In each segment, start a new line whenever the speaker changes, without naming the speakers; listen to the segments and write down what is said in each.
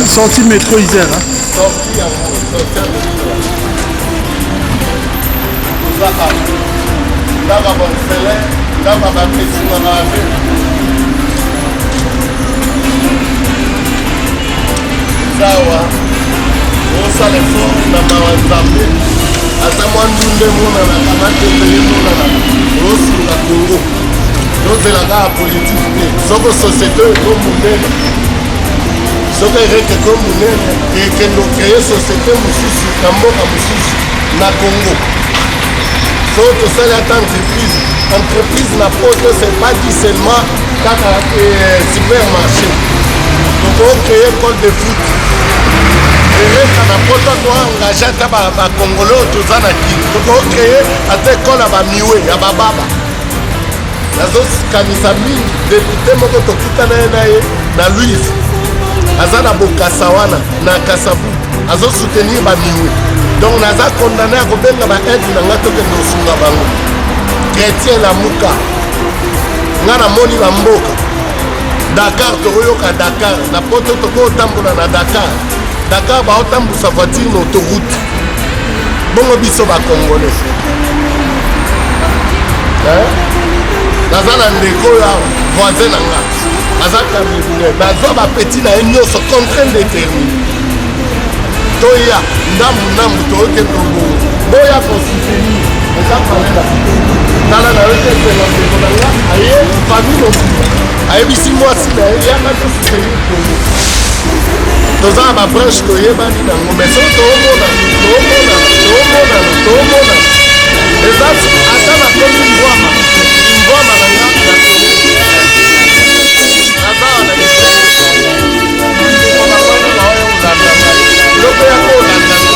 Sorti métro Isère.
Sorti à Zawa, osa le fort na mawanzambe, ata mwandunde mona na kamate mbele mona na osu na Congo. Dozela ka politique te, soko société ko munene. Soko reke ko munene, et no créer société mususu na mboka mususu na Congo. So to sala entreprise na poto c'est pas dit seulement kaka supermarché. Donc on crée école de foot. Et na poto to engagé ta ba congolais to zana ki. Donc on crée ata école ba miwe ya bababa. Nazo kanisa mingi député moko to kitana na ye na Louis. Azana bokasawana na Kasabu. Azo soutenir ba miwe. Donc naza condamné à kobenga ba aide na ngato ke no sunga bango. Chrétien la muka. Ngana moni la mboka. Dakar toyoka Dakar na poto toko tambola na Dakar. Dakar ba otambusa voiture na autoroute. Bongo biso ba congolais. Naza na ndeko ya voisin na nga. Naza kamibune. Nazo ba petit na nyoso contraint déterminé. Toya ndambu toyoke tobo. Boya considérer. Eza parela. Nala na yote pela ndeko na nga. Aye famille no. Ayebisi mwasi na ye yaka tosoutenir Congo. Toza ba branche toyebani nango mais so toomona eza ata na komi mbwama na nga na aza wana loko ya kolandanga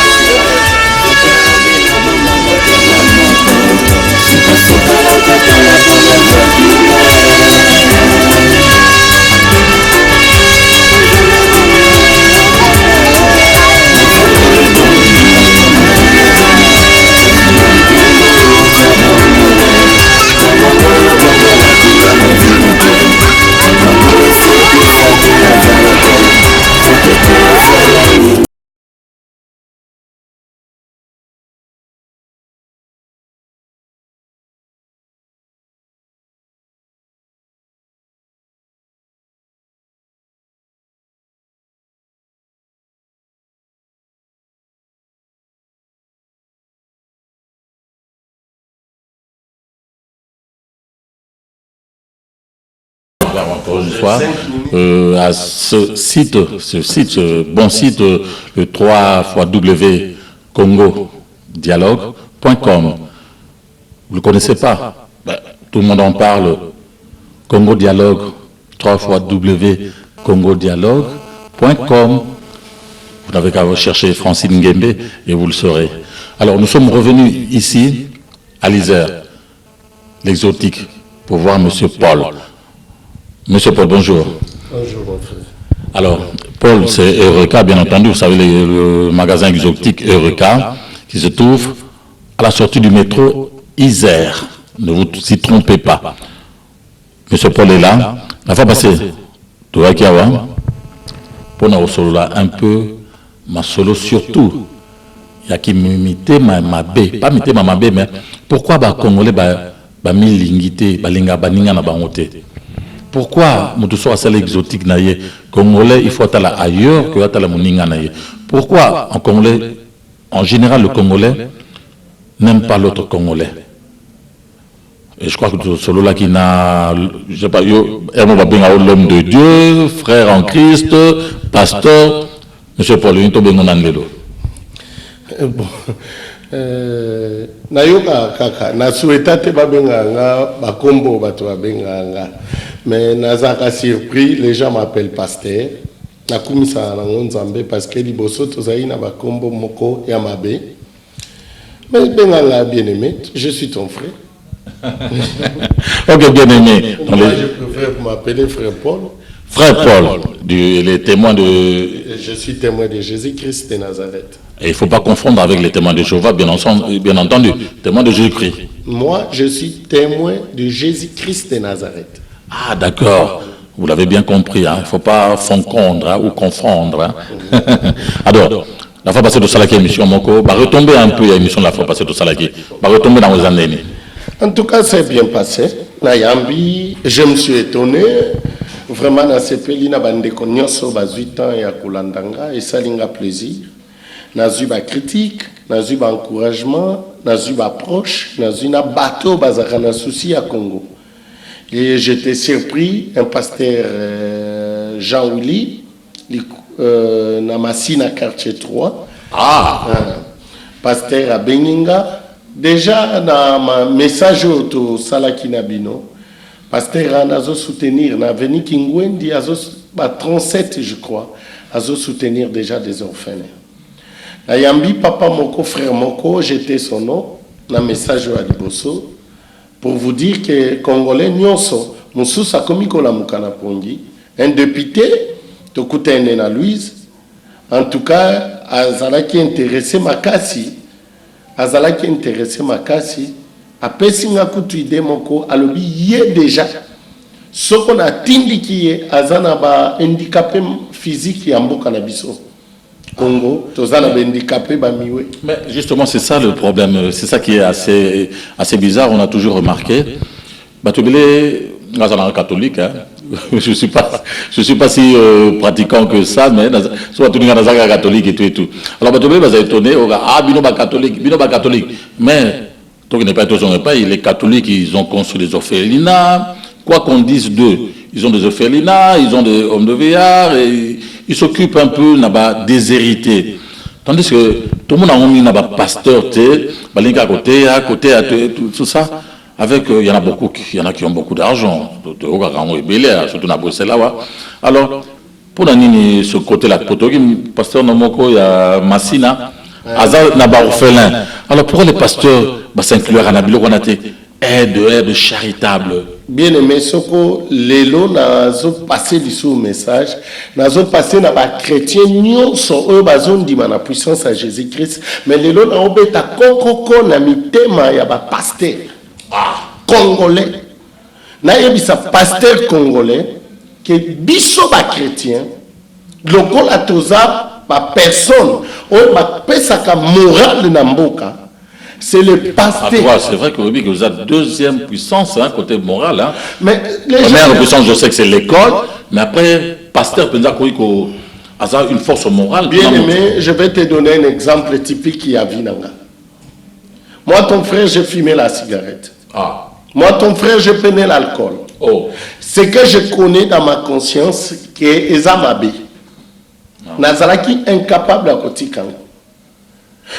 soir, à ce site, bon site, le 3xW Congo Dialogue.com. Vous ne le connaissez pas? Tout le monde en parle. Congo Dialogue, 3xW Congo Dialogue.com. Vous n'avez qu'à rechercher Francine Nguembe et vous le saurez. Alors, nous sommes revenus ici, à l'Isère, l'exotique, pour voir M. Paul. Monsieur Paul, bonjour.
Bonjour, mon frère.
Alors, Paul, c'est Eureka, bien entendu. Vous savez, le magasin exotique Eureka, qui se trouve à la sortie du métro Isère. Ne vous y trompez pas. Monsieur Paul est là. La fois passée, tu vois qu'il y a pour nous solo là un peu, ma solo surtout. Il y a qui m'imiter ma bé, pas imiter ma bé, mais pourquoi les Congolais ba milingité, ba linga ba ninga na bangote? Pourquoi Moutousso a celle exotique naïe Congolais, il faut aller ailleurs que aller moninga naïe. Pourquoi en Congolais, en général le Congolais n'aime pas l'autre Congolais? Et je crois que celui là qui n'a, je sais pas, l'homme de Dieu, frère en Christ, pasteur, Monsieur Paul, il
bon. Nayoka kaka na souhaita te babenganga bakombo bato babenganga mais nazaka surpris les gens m'appellent pasteur na kumisa na nzambe parce que liboso tozali na bakombo moko ya mabe mais benganga bien aimé, je suis ton frère.
Ok, bien aimé.
Moi, je préfère m'appeler frère Paul.
Frère Paul, les témoins de...
Je suis témoin de Jésus-Christ de Nazareth.
Et il ne faut pas confondre avec les témoins de Jéhovah, bien entendu. Témoins de Jésus-Christ.
Moi, je suis témoin de Jésus-Christ de Nazareth.
Ah, d'accord. Vous l'avez bien compris, hein. Il ne faut pas confondre ou confondre. Hein. Alors, la fois passée de Salaki émission, Moko, va retomber un peu à l'émission de la fois passée de Salaki. Va retomber dans vos années.
En tout cas, c'est bien passé. Nayambi, je me suis étonné. Vraiment, dans ces pays, na bande konyoso ba 8 ans ya kulandanga et ça linga plaisir. Na eu ba critique, na eu ba encouragement, na eu ba approche, na eu na bateau bazaka na souci à Congo. Et j'étais surpris, un pasteur Jean-Willy, na Massina quartier 3. Pasteur à Beninga. Déjà, dans ma message au Salaki Nabino, pasteur Nazo soutenir, na veni Kingwendi, à 37, je crois, à soutenir déjà des orphelins. Na Yambi, papa Moko, frère Moko, j'étais son nom, na message à Liboso, pour vous dire que Congolais, Nyonso, Moussousa Komikola Mukana Pongi, un député, Tokutene na Louise, en tout cas, Azalaki intéressé Makasi, Azalaki intéressé Makasi, après Singakutu ide moko, alobi yé déjà, ce qu'on a tindiki yé, Azanaba handicapé physique yamboka na biso. Congo, Tozana handicapé bamiwe.
Mais justement, c'est ça le problème, c'est ça qui est assez bizarre, on a toujours remarqué. Batobele, Gazana catholique, hein. Je suis pas si pratiquant que ça, mais soit tout le monde est catholique et tout. Alors Batobele va étonné, bino ba catholique, mais toi qui n'es pas les catholiques, ils ont construit des orphelinats. Quoi qu'on dise d'eux, ils ont des orphelinats, ils ont des hommes de veillard, et ils s'occupent un peu des hérités. Tandis que tout le monde a mis un pasteur, à côté, tout ça. Avec, il y en a beaucoup, il y en a qui ont beaucoup d'argent, surtout dans Bruxelles. Alors, pour ce côté-là, pasteur Nomoko, il y a Massina, Azal n'a pas orphelin. Alors, pourquoi les pasteurs s'incluent à Nabilo Konate? Aide charitable.
Bien aimé, Soko, Lelo n'a passé du message, n'a passé na ba chrétien, nous sont eux, bazon dit la puissance à Jésus-Christ, mais Lelo n'a obéta kokoko na mitema ya ba pasteur congolais. Na yebisa pasteur congolais, que biso ba chrétien, loko la toza ba personne, o ba pesaka morale na mboka. C'est le pasteur.
C'est vrai que vous êtes deuxième puissance, hein, côté moral. Hein.
Mais
la première puissance, je sais que c'est l'école, mais après, pasteur peut dire qu'il a une force morale.
Bien aimé, je vais te donner un exemple typique qui a Vinanga. Moi, ton frère, j'ai fumé la cigarette. Moi, ton frère, j'ai peiné l'alcool. Ce que je connais dans ma conscience, que Ezamabe, Nazalaki incapable à côté Kango.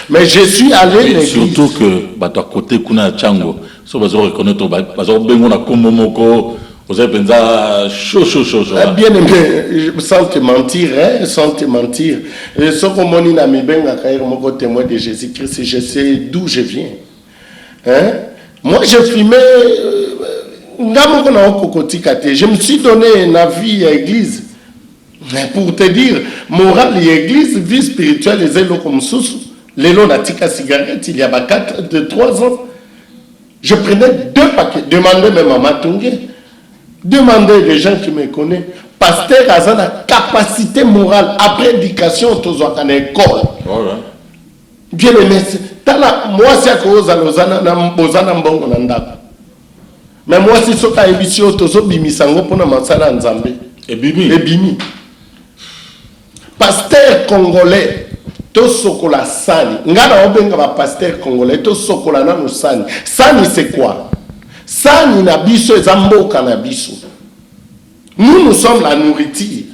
Mais je suis allé l'église.
Surtout que, à côté Kuna Tchango, si vous reconnaissez, vous avez pensé chaud.
Bien aimé, sans te mentir, sans te mentir. Ce que mon ami Ben a mon témoin de Jésus-Christ, je sais d'où je viens. Hein? Moi, je fumais. Je me suis donné une vie à l'église. Pour te dire, morale et église, vie spirituelle, les élos comme sous. Les lots natika cigarette, il y a 3 ans. Je prenais 2 paquets, demandais même à Matungé, demandais les gens qui me connaissent. Pasteur a la capacité morale, après éducation, tous en école. Bien aimé, moi c'est à cause de Lausanne, mais moi c'est ce qu'a émission, tous au Bimisango pour nous masala Nzambe. Et Bimi. Pasteur congolais. To sokola sani. Ngana obenga ba pasteur congolais to sokola na no sani. Sani c'est quoi? Sani na biso ezamboka na biso. Nous sommes la nourriture.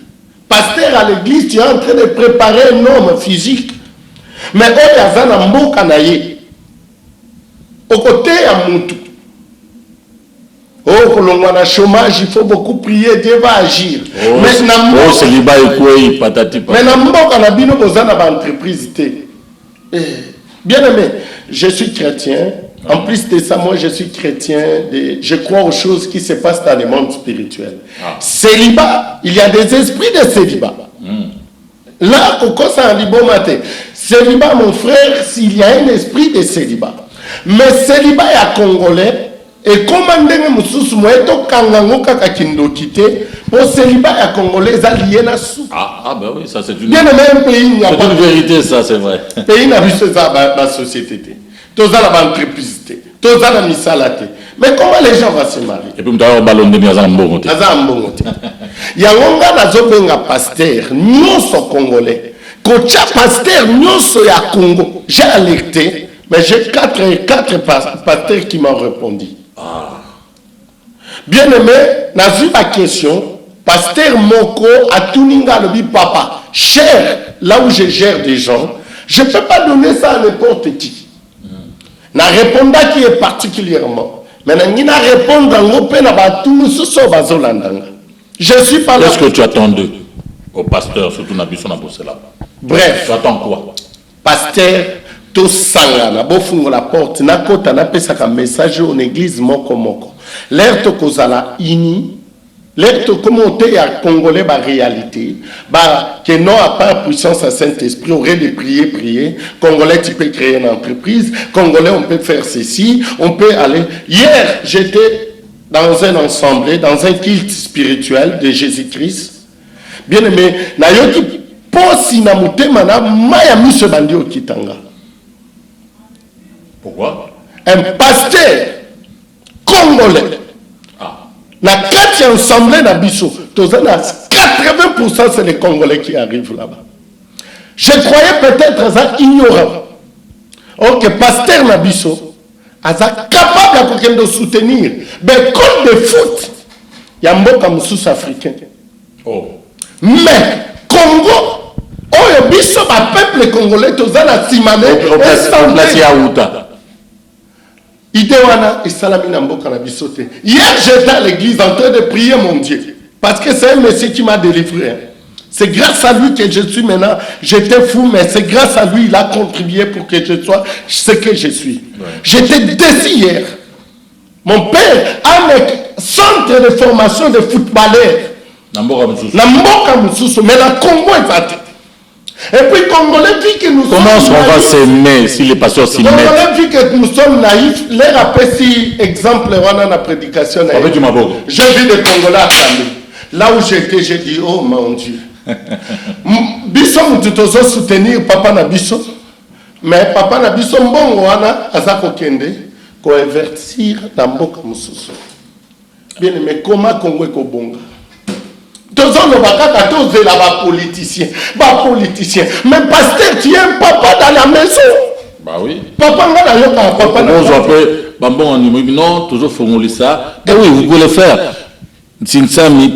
Pasteur à l'église, tu es en train de préparer un homme physique. Mais oyo azana mboka na ye. Au côté ya mutu. Oh, kolongwa na chômage, il faut beaucoup prier, Dieu va agir. Mais
c'est liba et patati.
Mais na mboka na bino bozana ba entreprise té. Bien aimé, je suis chrétien. En plus de ça, moi je suis chrétien. Je crois aux choses qui se passent dans le monde spirituel. Célibat, il y a des esprits de célibat. Là, au ça en libomate. Célibat, mon frère, s'il y a un esprit de célibat. Mais célibat est à Congolais. Et comment ndenge mususu moeto kangango kaka kindoki te pour célibat ya congolais lié na sou.
Ah ben oui, ça c'est une...
Bien le même pays, il n'y a
c'est
pas
une vérité, ça c'est vrai.
Pays n'a vu ça la société. Tous la entreprise, tous la misalate. Mais comment les gens vont se marier?
Et puis nous avons ballon de Niazambo.
Il y a un zobenga pasteur, nous sommes congolais. Quand pasteur, nous sommes à Congo. J'ai alerté, mais j'ai quatre pasteurs qui m'ont répondu. Bien aimé, n'a vu la question, pasteur Moko a Tuninga le dit papa, cher, là où je gère des gens, je ne peux pas donner ça à n'importe qui. N'a répondu qui est particulièrement. Mais n'a répondu à tout je suis pas là.
Qu'est-ce que tu attends d'eux, au pasteur, surtout dans la bourse là?
Bref.
Tu attends quoi?
Pasteur, tout sanga, na bofungo la porte, na kota na pesa ka message en église moko moko. L'air to kozala ini, l'air to commenter à congolais ba réalité, ba que non à part puissance à Saint-Esprit, aurait de prier. Congolais tu peux créer une entreprise, congolais on peut faire ceci, on peut aller. Hier, j'étais dans un ensemble, dans un culte spirituel de Jésus-Christ. Bien aimé, na yoki posi na mutema na maya miso bandi okitanga.
Pourquoi?
Un pasteur congolais. Na kati ensemble na biso, 80% c'est les Congolais qui arrivent là-bas. Je croyais peut-être ça ignorant. Ok, pasteur na biso, asa capable de soutenir. Mais comme de foot, il y a un mot comme sous-africain.
Oh.
Mais Congo, oh biso ba peuple congolais tozana simane Idéwana et Salamina Mboka na bisote. Hier j'étais à l'église en train de prier mon Dieu. Parce que c'est un monsieur qui m'a délivré. C'est grâce à lui que je suis maintenant. J'étais fou, mais c'est grâce à lui il a contribué pour que je sois ce que je suis. Ouais. J'étais déçu hier. Mon père a un centre de formation de footballeurs. Namboka Moussoussou. Mais la Congo est partie. Et puis, Congolais, vu que nous
comment
sommes
on va s'aimer si les pasteurs s'y mettent?
Congolais, vu que nous sommes naïfs, les rappels, si exemple, on a la prédication naïve. J'ai vu des Congolais à Kambi. Là où j'étais, j'ai dit, oh mon Dieu. Bisso, nous devons soutenir Papa Nabisso. Mais Papa Nabisso, bon, on a Azako Kende, convertir Namboka Moussoussou. Bien aimé, comment Congo est Kobonga? Tous les politiciens. Mais pasteur, tu es un papa dans la maison.
Bah oui.
Papa,
non, toujours formuler ça. Et oui, vous pouvez le faire.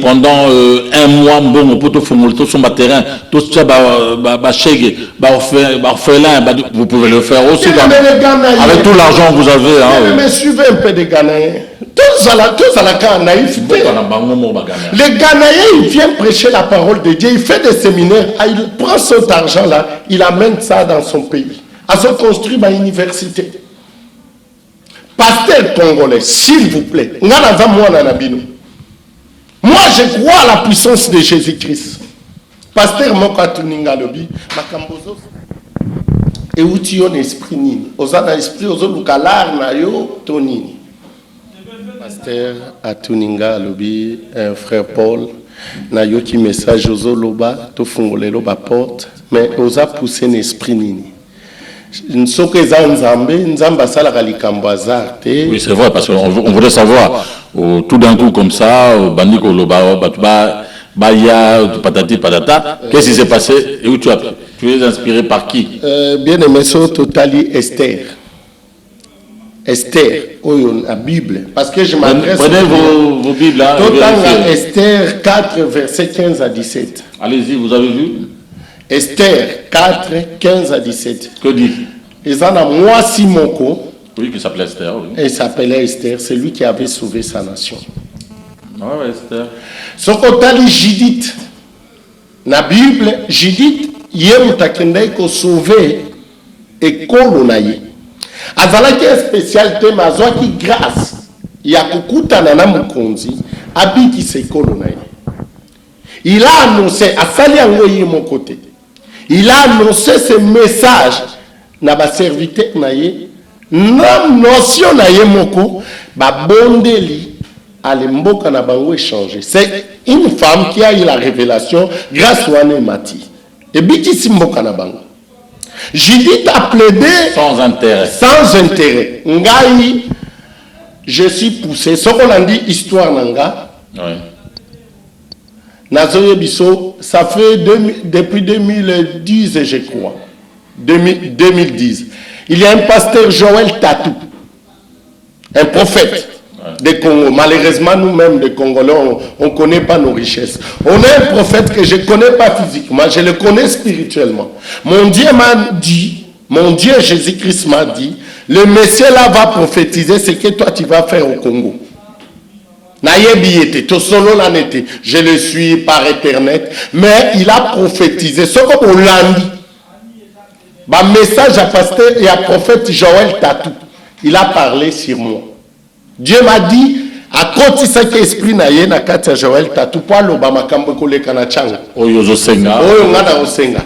Pendant un mois, bon, on peut formuler tout son terrain, tout ça, vous pouvez le faire aussi. Avec tout l'argent que vous avez.
Mais suivez un peu des Ghanéens. Tous à la cas naïveté. Les Ghanéens, il vient prêcher la parole de Dieu, il fait des séminaires, il prend cet argent-là, il amène ça dans son pays. À se construire une université. Pasteur congolais, s'il vous plaît, moi je crois à la puissance de Jésus-Christ. Pasteur Moka Tuninga Lobi, Makambozo. Et où tu as un esprit nini? Osa esprit, osa lukalar na yo, tonini. Pasteur Atuninga Lobi, un frère Paul, na yo qui message aux loba, to fungole loba porte, mais osa pousser un esprit nini.
Oui, c'est vrai, parce qu'on voudrait savoir, tout d'un coup comme ça, Bandiko Loba, Baya, patati patata, qu'est-ce qui s'est passé et où tu es inspiré par qui?
Bien aimé, so totali Esther. Esther, la Bible, parce que je m'adresse...
Prenez vos Bibles là.
Esther 4, versets 15 à 17.
Allez-y, vous avez vu?
Esther 4, 15 à 17.
Que dit?
Ils en ont moi Simoko.
Oui, qui s'appelait Esther. Oui.
Et il s'appelait Esther, c'est lui qui avait sauvé sa nation.
Ouais, Esther.
Ce qu'on Judith, la Bible, Judith, yem takendai ko sauver et kolonaye. Azalaki spécialité mazwaki grâce ya kukutana na mukonzi abiki se kolonaye. Il a annoncé à Sali Angoyi mon côté. Il a annoncé ce message na ba serviteur naye, na notion naye moko Babondeli, Alemboka na bango échangé. C'est une femme qui a eu la révélation grâce à Mati. Et Biti Simboka na bango. Judith a plaidé
sans intérêt.
Sans intérêt. Ngai, je suis poussé. Ce qu'on a dit, histoire nanga.
Oui.
Nazoye Bisso, ça fait depuis 2010, je crois. 2010. Il y a un pasteur Joël Tatou, un prophète des Congo. Malheureusement, nous-mêmes, des Congolais, on ne connaît pas nos richesses. On a un prophète que je ne connais pas physiquement, je le connais spirituellement. Mon Dieu m'a dit, mon Dieu Jésus-Christ m'a dit, le Messie là va prophétiser ce que toi tu vas faire au Congo. Je le suis par Internet, mais il a prophétisé. Ce qu'on l'a dit, le message à pasteur et à prophète Joël Tatou, il a parlé sur moi. Dieu m'a dit, à côté de cet esprit naïe na kati Joël Tatou, pour l'Obama Kambokole Kanachanga.
Oyo Senga.
Oyo ngana Osenga.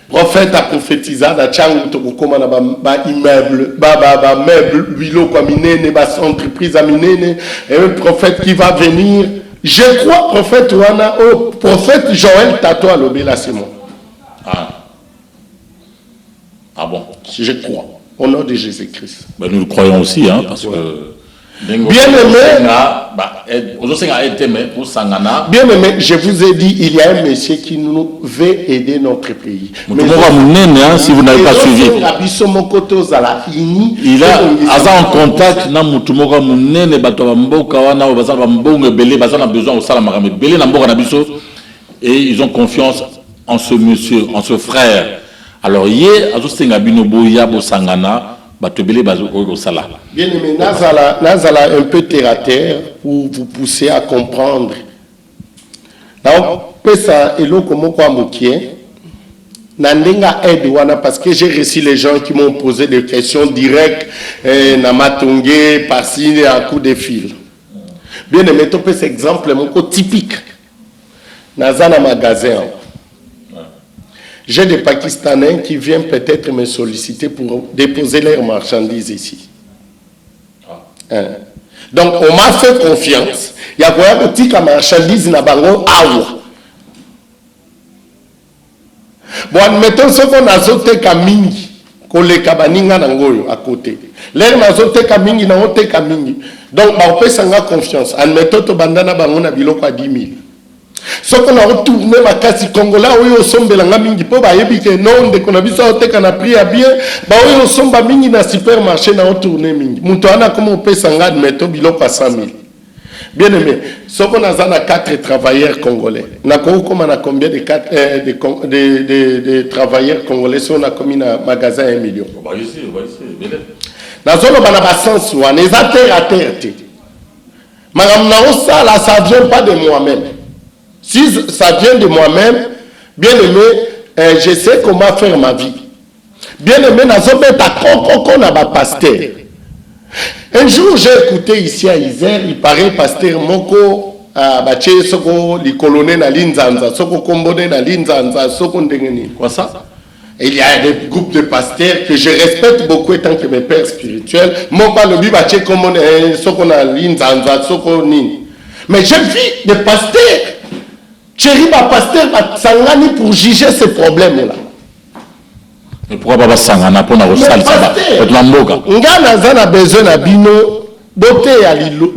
Prophète a prophétisé na Tchang Tokokoma na ba immeuble, ba meuble, huilo kwa minene, ba entreprise à minene, et un prophète qui va venir. Je crois prophète Wana, oh prophète Joël Tatou à l'Obéla c'est moi.
Ah bon?
Je crois. Au nom de Jésus-Christ.
Ben, nous le croyons aussi, hein, parce que.
Bien aimé, bien aimé, je vous ai dit, il y a un monsieur qui nous veut aider notre pays.
Mais si vous n'avez pas suivi, il a en contact et ils ont confiance en ce monsieur, en ce frère. Alors, hier,
bien aimé, Nazala un peu terre à terre pour vous pousser à comprendre. Parce que j'ai reçu les gens qui m'ont posé des questions directes, Namatongé, par-ci, à coup de fil. Bien aimé, cet exemple mon typique. Nazana magasin. J'ai des Pakistanais qui viennent peut-être me solliciter pour déposer leurs marchandises ici. Donc, on m'a fait confiance. Il y a quoi petit comme marchandise na bango awa. Bon, admettons ce qu'on a zoté kamingi, qu'on les kabaninga nangoyo à côté. L'air na zoté kamingi na zoté kamingi. Donc, on peut s'en confiance. Admettons to bandana bango na biloko à 10 000. Ce qu'on a retourné ma case Congolais, oui, au sombe la mingi po ba yebi que non de qu'on a vu ça au tek on a pris à bien, bah oui au sombe mingi na supermarché na retourné mingi. Mutoana comme on peut s'engad mettre biloko à 100 000. Bien aimé, ce qu'on a 4 travailleurs congolais. Na comme on a combien de travailleurs congolais si on a commis un magasin 1 million.
On va ici.
Na zone bana ba sens wa les terre à terre. Madame Naosa là ça vient pas de moi-même. Si ça vient de moi-même, bien aimé, je sais comment faire ma vie. Bien aimé, pasteur. Un jour, j'ai écouté ici à Isère, il paraît pasteur Moko, les colonels na Linzanza, Soko Kombone na Linzanza, Soko Ndengeni.
Quoi ça?
Il y a des groupes de pasteurs que je respecte beaucoup étant que mes pères spirituels. Moka le bibache Kombone, Soko na Linzanza, Soko Nini. Mais j'ai vu des pasteurs. Chéri, ma pasteur, Sangani pour juger ces problèmes-là.
Mais pourquoi pas Sangana pour nous salir ça?
On a besoin de bino, beauté à l'îlot,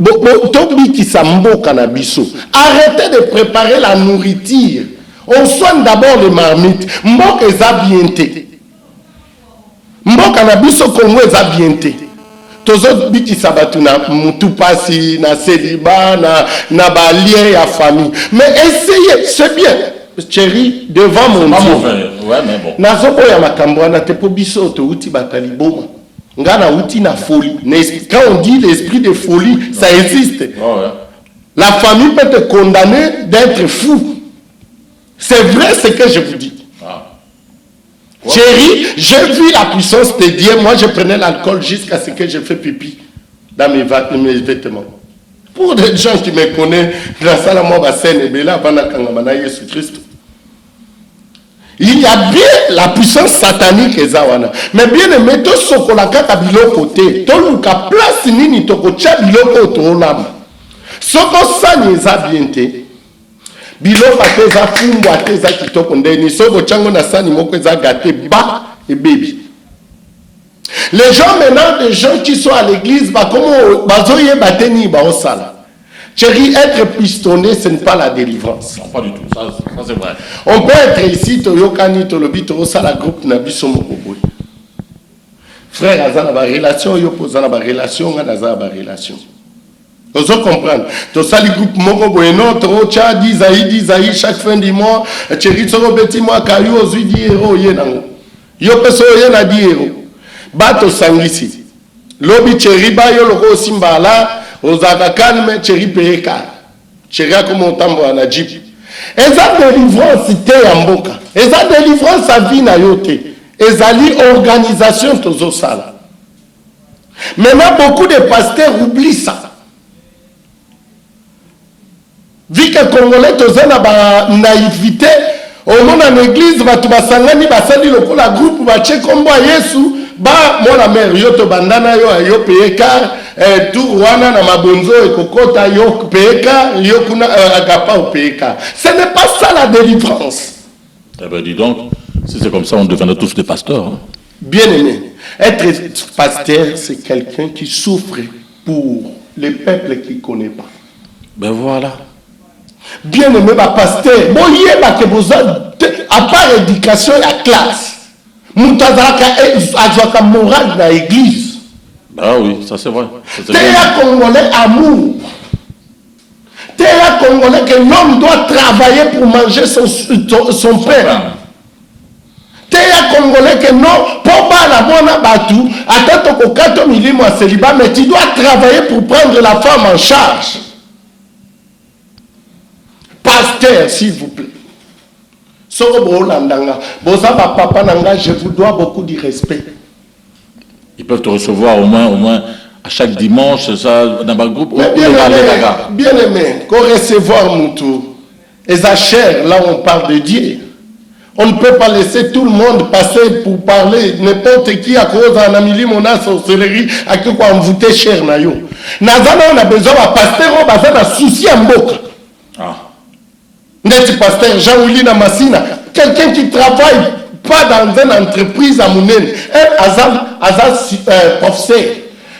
tobi qui s'amboka na biso. Arrêtez de préparer la nourriture. On soigne d'abord les marmites. Mboka est abienté. Mboka na biso Congo est abienté. Tozo biki sabatu na mutu pasi na célibat na balien ya famille. Mais essayez, c'est bien. Chéri, devant mon Dieu.
Ouais, mais bon.
Na zoko ya makambo na te po biso to uti batali boma. Ngana uti na folie. Quand on dit l'esprit de folie, ça existe.
Oh, ouais.
La famille peut te condamner d'être fou. C'est vrai ce que je vous dis. Chérie, j'ai vu la puissance de Dieu. Moi, je prenais l'alcool jusqu'à ce que je fais pipi dans mes vêtements. Pour des gens qui me connaissent, grâce à la moi, Jésus-Christ. Il y a bien la puissance satanique ezawana. Mais bien aimé, to sokolaka ka biloko te. To luka place nini to kocha biloko to onama. Soko sani eza bien te. Biloko ateza fumbo ateza kitoko ndeni. Soko chango na sani moko eza gâté ba et baby. Les gens maintenant, des gens qui sont à l'église, bah comment bazoye bateni ba osala. Chérie, être pistonné, ce n'est pas la délivrance.
Non, pas du tout, ça c'est vrai.
On peut être ici, Toyokani, Tolobi, Torosala, groupe Nabiso Mokoboy. Frère, Azana, ma relation, Yopozana, ma relation, Azana, ma relation. Vous comprendre. Tout ça, le groupe Mokoboy, non, Torocha, Dizaï, chaque fin du mois, Chérie, Soro, Betty, moi, Kayou, Ozui, di héros, Yenango. Yopeso, Yena, di héros. Bato Sangisi. Lobi, Chérie, Bayo, Loko, Simbala, Ozaka calme, Chérie Peka. Chérie, comme on tambo na jeep. Eza délivrance te yamboka. Eza délivrance à vie na yote. Ezali organisation tozo sala. Maintenant, beaucoup de pasteurs oublient ça. Vu que Congolais tozo na ba naïveté, au monde en église, batu basangani basali lokola groupe ba che kombo Yesu. Ba mona mère yoto bandana yo peka tout wana na mabonzo ekokota yo peka yo kuna agapa au peka. Ce n'est pas ça la délivrance.
Eh ben dis donc, si c'est comme ça, on deviendrait tous des pasteurs. Hein.
Bien aimé, être pasteur, c'est quelqu'un qui souffre pour les peuples qu'il ne connaît pas.
Ben voilà.
Bien aimé, pasteur, bon yeba que besoin à part éducation la classe. Moutazaka azwaka morale dans l'église.
Ah oui, ça c'est vrai.
T'es un Congolais amour. T'es un Congolais que l'homme doit travailler pour manger son pain. T'es un Congolais que non, pour pas la bonne batou, attends ton 4 millimètres à célibat, mais tu dois travailler pour prendre la femme en charge. Pasteur, s'il vous plaît. Je vous dois beaucoup de respect.
Ils peuvent te recevoir au moins à chaque dimanche, ça, dans un groupe.
Bien aimé, qu'on recevoir mon tour. Et ça cher, là on parle de Dieu. On ne peut pas laisser tout le monde passer pour parler. N'importe qui à cause d'un ami mon sorcellerie, à qui quoi envoûter cher na yo. Nazana on a besoin de pasteur, on a besoin de souci en boca.
Ah.
N'est-ce pasteur Jean-Ouli Namassina, quelqu'un qui travaille pas dans une entreprise à Mounène, un professeur,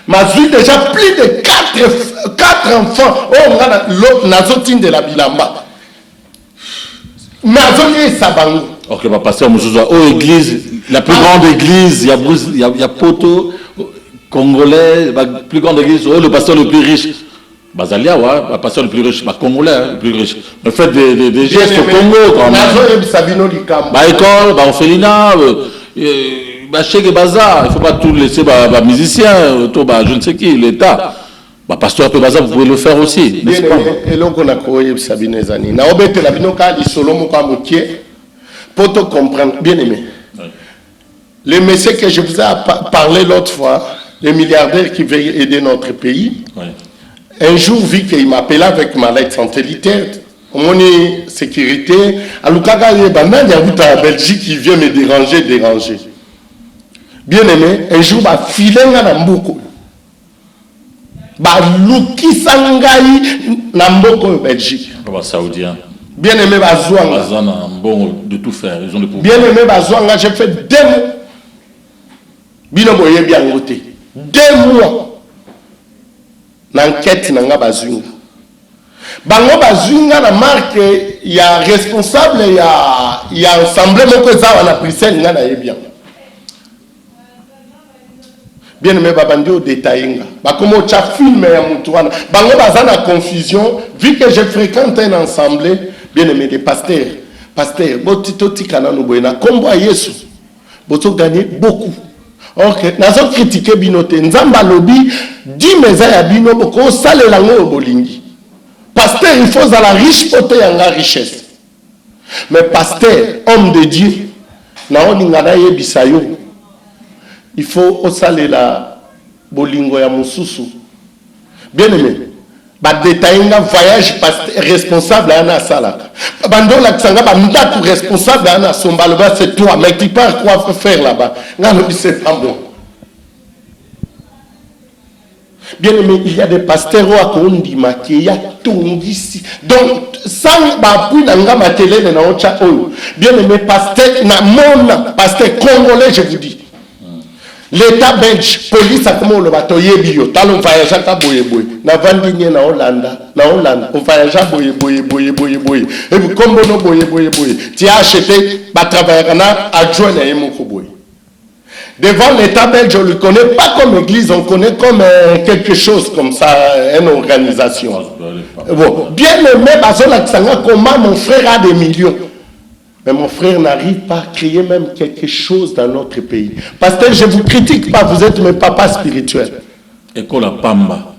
m'a vu déjà plus de 4 enfants, l'autre n'a pas de la bilamba. Mais Sabango.
Ok, bah pasteur, église, la plus grande église, il y a Poto, Congolais, la plus grande église, le pasteur le plus riche. Bazalia, ouais, le pasteur le plus riche, Congolais, le plus riche. On fait des gestes au Congo quand même. École, orphelinat, chèque et bazar. Il ne faut pas tout laisser, musicien, je ne sais qui, l'État. Pasteur peu bazar, vous pouvez le faire aussi, n'est-ce pas?
Et donc on a croyé Sabine Zani. Na obete la binoka di solomo kwa moutier pour te comprendre, bien aimé. Le monsieur que je vous ai parlé l'autre fois, le milliardaire qui veut aider notre pays. Oui. Un jour, vu qu'il m'appelait avec ma lettre satellitaire, mon sécurité, à Lukaga, il y a Belgique qui vient me déranger. Bien aimé, un jour, je filé dans Mboko. Luki Sangai Namboko Belgique.
Saoudien.
Bien aimé, Bazouanga.
Bon de tout faire. Ils ont le pouvoir.
Bien aimé, Bazouanga, j'ai fait 2 mois. Binoboye bien voté. 2 mois. L'enquête nanga bazunga. Bango bazunga na marque il y a responsable il y a ensemble moko za wana prisel nga na yebia. Bien aimé babandi au détaillinga. Ba comme au film ya mutu wana. Bango bazana confusion vu que je fréquente un ensemble bien aimé des pasteurs. Pasteur botito tikana no boyena kombo Yesu. Boto gagner beaucoup. Ok, nazo critiquer binote nzamba lobi 10 meza ya bino boko sale lango bolingi. Pasteur il faut la riche pote yanga richesse. Mais pasteur homme de Dieu na oninga na yebisa yo. Il faut osale la bolingo ya mususu. Bien aimé, détailler un voyage responsable à un salaka. Bando la tsanga ba responsable à un sombalba c'est toi mais tu pars quoi faire là-bas. Non c'est pas bon. Bien aimé, il y a des pasteurs à Kondima qui y a tout ici. Donc sans bapui nanga matélé na ocha oyo. Bien aimé pasteur na mon pasteur congolais je vous dis. L'État belge, police a comment le bateau yebio, talon voyage à boye. Na vandinier na Hollande, on voyage à boye. Et vous comme bono boye. Tu as acheté, bah travailler adjoint à Emoko boye. Devant l'État belge, on ne le connaît pas comme église, on connaît comme quelque chose comme ça, une organisation. Bon, bien aimé, comment mon frère a des millions. Mais mon frère n'arrive pas à créer même quelque chose dans notre pays. Parce que je ne vous critique pas, vous êtes mes papas spirituels.
École à Pamba.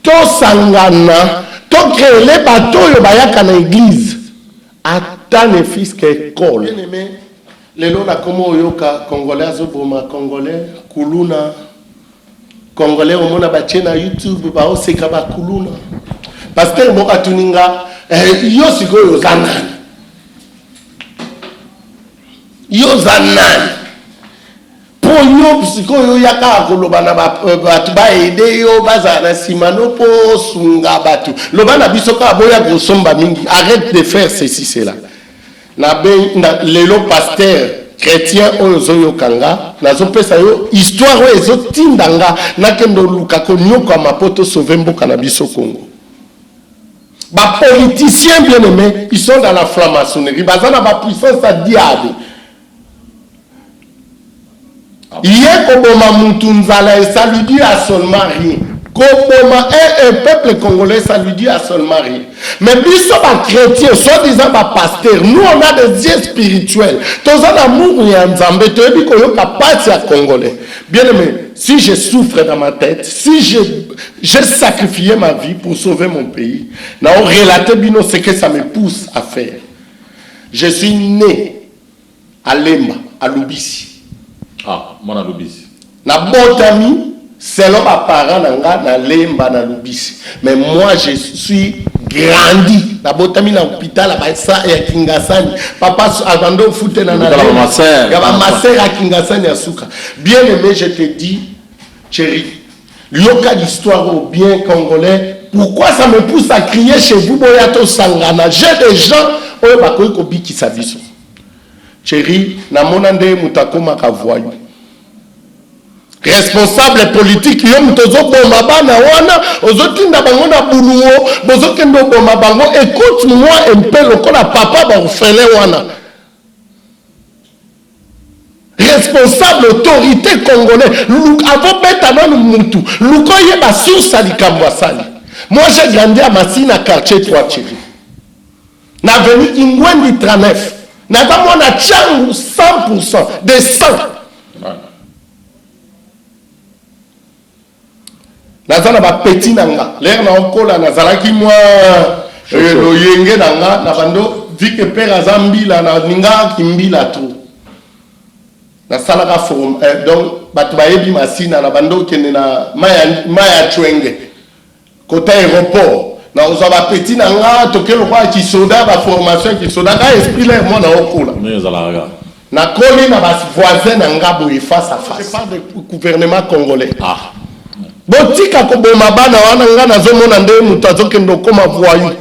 To sangana, to créer les bateaux, yo bayaka na église. Attends les fils qu'école. Bien aimé, les lois comme oyoka, Congolais, Azoboma, Congolais, Kuluna. Congolais, au monde abattu na YouTube, ba oseka ba Kuluna. Parce que mon atuninga, yo siko yo zanani. Yo zanani po yo psiko yo yaka kolobana batu ba ede yo bazana simano po sunga batu lobana bisoka boya kosomba mingi arrête de faire ceci cela na lelo pasteur chrétien oyo yo kanga nazo pesa yo histoire oyo ezotindanga nakendo luka ko nyoko mapoto sauver mboka na biso Congo. Ba politiciens bien aimés, ils sont dans la franc-maçonnerie, bazana ba puissance à diable. Hier, Koboma Moutounzala, et ça lui dit à son mari. Koboma est un peuple congolais, ça lui dit à son mari. Mais nous sommes chrétiens, soi-disant pasteurs. Nous, on a des dieux spirituels. Tous en amour, il y a un zambé, tu es dit qu'on est pas congolais. Bien aimé, si je souffre dans ma tête, si j'ai sacrifié ma vie pour sauver mon pays, n'a relaté bino ce que ça me pousse à faire. Je suis né à Lemba, à Lubisi.
Ah, mon Lubisi.
Na botami, selon ma parent na Lemba na Lubisi. Mais moi je suis grandi. Na botami na hôpital à Baïsa et à Kingasani. Papa Abando foute na Lemba. Ma sœur à Kingasani à Souka. Bien aimé, je te dis, chérie, l'yoka d'histoire au bien congolais. Pourquoi ça me pousse à crier chez vous, Boyato Sangana? J'ai des gens, oyo bakoyi kobiki sa biso. Chérie, na monande mutakoma kavoyo. Responsable politique, yo mutozo bomba bana wana, ozotinda bango na buluo, bozokendo bomba bango, écoute-moi un peu lokola papa ba ofele wana. Responsable autorité congolais, avant betamanu mutu, lukoye ba susa likambo sali. Moi j'ai grandi à Massina quartier 3 chérie. Na venu Ingwendi 39. Na pas moi na changu 100% de 100. Nazana ba petit nanga. L'air na okola nazalaki moi lo yenge nanga na bando vu que père azambila na ninga kimbila tout. Na salaka forum donc batu bayebi Masina na bando kende na maya chwenge. Côté aéroport. Na ozaba petit nanga tokelo kwa kisoda ba formation kisoda ka esprit là moi na okola na koli na bas voisin nanga boy face à face. Je parle du gouvernement congolais. Ah botika ko boma bana wana nga nazomona nde mutu azokendo koma voyou